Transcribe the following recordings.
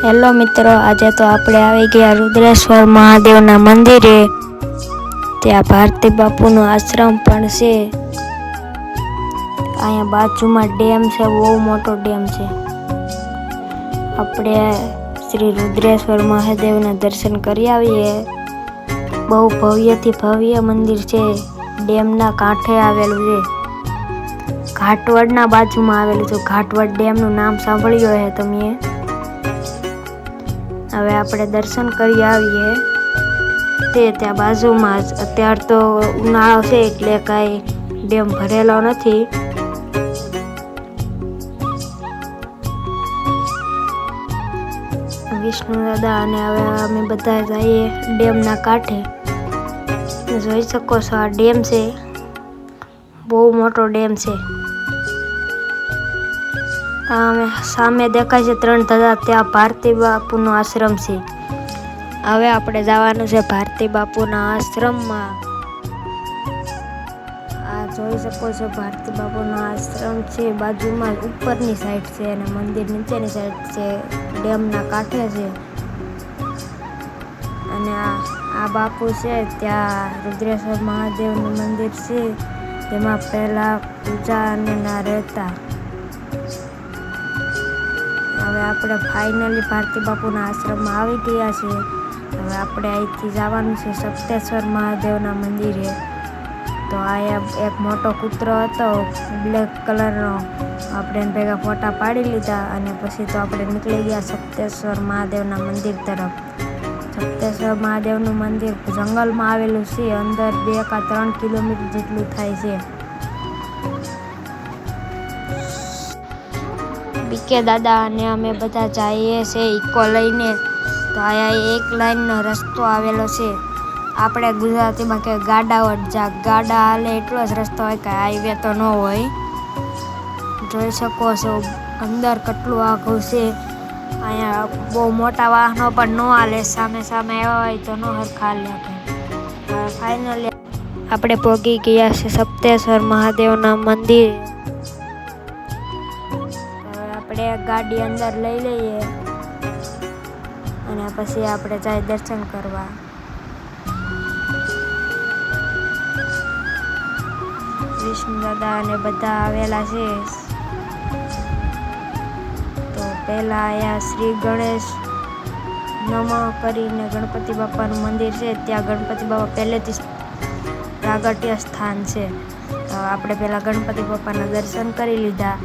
Hello મિત્રો, આજે તો આપણે આવી ગયા રુદ્રેશ્વર મહાદેવના મંદિરે. ત્યાં ભારતી બાપુનો આશ્રમ પણ છે. અહીંયા બાજુમાં ડેમ છે, બહુ મોટો ડેમ છે. આપણે શ્રી રુદ્રેશ્વર મહાદેવના દર્શન કરી આવીએ. બહુ ભવ્યથી ભવ્ય મંદિર છે. ડેમના કાંઠે આવેલું છે. ઘાટવડના બાજુમાં આવેલું છે. ઘાટવડ ડેમનું નામ સાંભળ્યું હે તમે? હવે આપણે દર્શન કરી આવીએ. ત્યાં બાજુમાં જ અત્યાર તો ઉનાળો છે એટલે કાંઈ ડેમ ભરેલો નથી. વિષ્ણુ દાદા અને હવે અમે બધા જઈએ ડેમના કાંઠે. જોઈ શકો છો, આ ડેમ છે, બહુ મોટો ડેમ છે. અમે સામે દેખાય છે 3 ધજા, ત્યાં ભારતી બાપુનો આશ્રમ છે. હવે આપણે જવાનું છે ભારતી બાપુના આશ્રમમાં. આ જોઈ શકો છો, ભારતી બાપુનો આશ્રમ છે. બાજુમાં ઉપરની સાઈડ છે અને મંદિર નીચેની સાઈડ છે. ડેમના કાંઠે છે. અને આ બાપુ છે, ત્યાં રુદ્રેશ્વર મહાદેવનું મંદિર છે. તેમાં પહેલા પૂજા અને ના રહેતા. હવે આપણે ફાઇનલી ભારતી બાપુના આશ્રમમાં આવી ગયા છે. હવે આપણે અહીંથી જવાનું છે સપ્તેશ્વર મહાદેવના મંદિરે. તો અહીંયા એક મોટો કૂતરો હતો બ્લેક કલરનો. આપણે એને ભેગા ફોટા પાડી લીધા અને પછી તો આપણે નીકળી ગયા સપ્તેશ્વર મહાદેવના મંદિર તરફ. સપ્તેશ્વર મહાદેવનું મંદિર જંગલમાં આવેલું છે. અંદર 2 કે 3 કિલોમીટર જેટલું થાય છે. બીકે દાદા અને અમે બધા જઈએ છે ઇકો લઈને. તો અહીંયા એક લાઈનનો રસ્તો આવેલો છે. આપણે ગુજરાતીમાં કે ગાડાવટ જા, ગાડા હાલે એટલો જ રસ્તો હોય, કે હાઈવે તો ન હોય. જોઈ શકો છો અંદર કેટલું આઘું છે. અહીંયા બહુ મોટા વાહનો પણ ન હાલે. સામે સામે આવ્યા હોય તો ન હરખા હાલે. ફાઇનલી આપણે પહોંચી ગયા છે સપ્તેશ્વર મહાદેવના મંદિર. આપણે ગાડી અંદર લઈ લઈએ અને પછી આપણે જાય દર્શન કરવા. વિષ્ણુ દાદા અને બધા આવેલા છે. તો પહેલા અહીંયા શ્રી ગણેશ નમઃ કરીને ગણપતિ બાપાનું મંદિર છે. ત્યાં ગણપતિ બાપા પહેલેથી પ્રાગટ્ય સ્થાન છે. તો આપણે પહેલા ગણપતિ બાપાના દર્શન કરી લીધા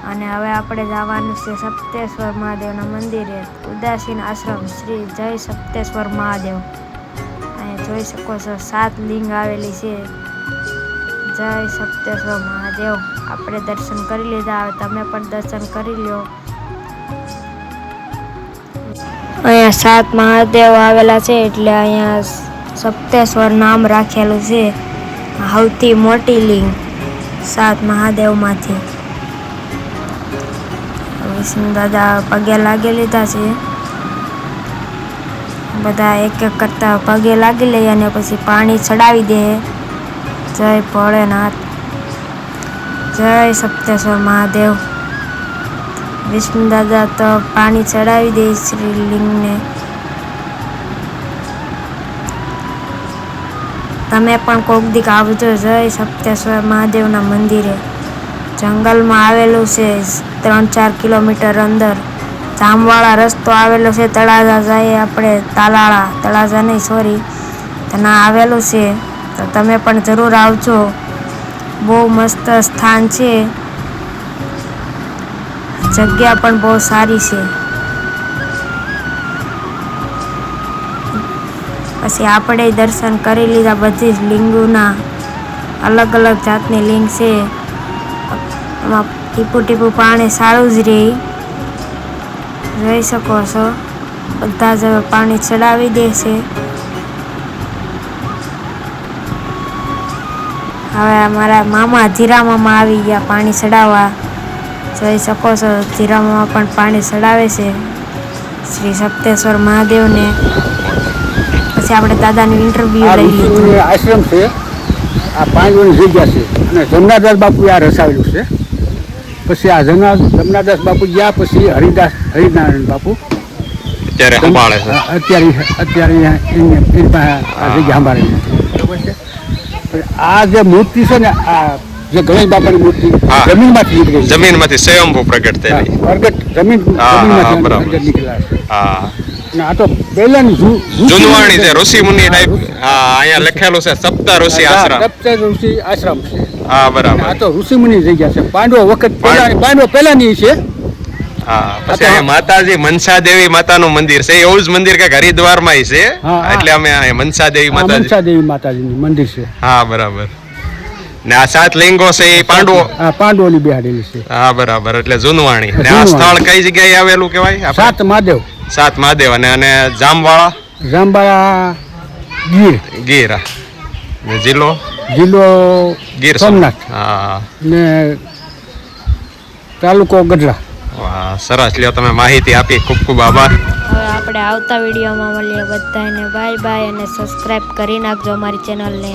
અને હવે આપણે જવાનું છે સપ્તેશ્વર મહાદેવના મંદિરે. ઉદાસીન આશ્રમ શ્રી જય સપ્તેશ્વર મહાદેવ. અહીંયા જોઈ શકો છો 7 લિંગ આવેલી છે. જય સપ્તેશ્વર મહાદેવ. આપણે દર્શન કરી લીધા. હવે તમે પણ દર્શન કરી લો. અહીંયા 7 મહાદેવ આવેલા છે એટલે અહીંયા સપ્તેશ્વર નામ રાખેલું છે. સૌથી મોટી લિંગ 7 મહાદેવમાંથી. વિષ્ણુ દાદા પગે લાગી લીધા છે. બધા એક એક કરતા પગે લાગી લઈએ અને પછી પાણી ચડાવી દે. જય ભોળેનાથ, જય સપ્તેશ્વર મહાદેવ. વિષ્ણુ દાદા તો પાણી ચડાવી દે શ્રીલિંગને. તમે પણ કોક દીક આવજો જય સપ્તેશ્વર મહાદેવના મંદિરે. જંગલમાં આવેલું છે. 3-4 કિલોમીટર અંદર જામવાળા રસ્તો આવેલો છે. તળાજા જઈએ આપણે, તળાજા નહીં, સોરી, ત્યાં આવેલું છે. તો તમે પણ જરૂર આવજો. બહુ મસ્ત સ્થાન છે. જગ્યા પણ બહુ સારી છે. પછી આપણે દર્શન કરી લીધા. બધી જ લિંગોના અલગ અલગ જાતની લિંગ છે. એમાં ટીપું ટીપું પાણી સારું જ રહે. જોઈ શકો છો બધા જ પાણી ચડાવી દે છે. હવે અમારા મામા ધીરા મામા આવી ગયા પાણી ચડાવવા. જોઈ શકો છો ધીરા મામા પણ પાણી ચડાવે છે શ્રી સપ્તેશ્વર મહાદેવને. પછી આપણે દાદાનું ઇન્ટરવ્યુ લઈ લીધું. આશ્રમ છે, આ 5 જગ્યા છે અને જમનાદાસ બાપુ આ રસાવેલું છે. પછી આ જમનાદાસ બાપુ ગયા, પછી હરિનારાયણ બાપુ અત્યારે સંભાળે છે. અત્યારે એની પાસે આ જગ્યા સંભાળે છે. બરોબર છે. પણ આ જે મૂર્તિ છે ને, આ જે ગણેશ બાપાની મૂર્તિ હા. જમીનમાંથી નીકળી છે. જમીનમાંથી સ્વયંભૂ પ્રગટ થયેલી. પ્રગટ હા, જમીનમાંથી બરાબર. અંદર નીકળેલા છે. હા, અને આ તો પહેલાની જૂનવાણી છે, ઋષિ મુનિ ટાઈપ. હા, અહીંયા લખેલું છે સપ્ત ઋષિ આશ્રમ. સપ્ત ઋષિ આશ્રમ છે. હા, અને બરાબર. આ તો ઋષિ મુનિ જગ્યા છે. પાંડવો વખત પાંડવો પહેલાની છે. હા, પછી અહીંયા માતાજી મનસા દેવી માતાનું મંદિર છે. એવું જ મંદિર કંઈક હરિદ્વારમાં છે. હા, હા. એટલે અમે અહીંયા મનસા દેવી આ માતાજી. મનસા દેવી માતાજીનું મંદિર છે. હા, બરાબર. ને આ 7 લિંગો છે એ પાંડવો. આ પાંડવોની બેહાડેલી છે. હા, બરાબર. એટલે જૂનવાણી. ને આ જૂનવાણી. સ્થળ કઈ જગ્યાએ આવેલું કહેવાય? આપણે? સાત મહાદેવ, સાત મહાદેવ અને જામવાળા જાંબાળા, ગીર, ગીર. ને જિલ્લો જિલ્લો ગીર સોમનાથ હા. ને તાલુકો ગઢડા. વાહ, સરસ. લ્યો, તમે માહિતી આપી, ખૂબ ખૂબ આભાર. હવે આપણે આવતા વિડીયોમાં મળીએ. બધાને બાય બાય અને સબસ્ક્રાઈબ કરી નાખજો અમારી ચેનલને.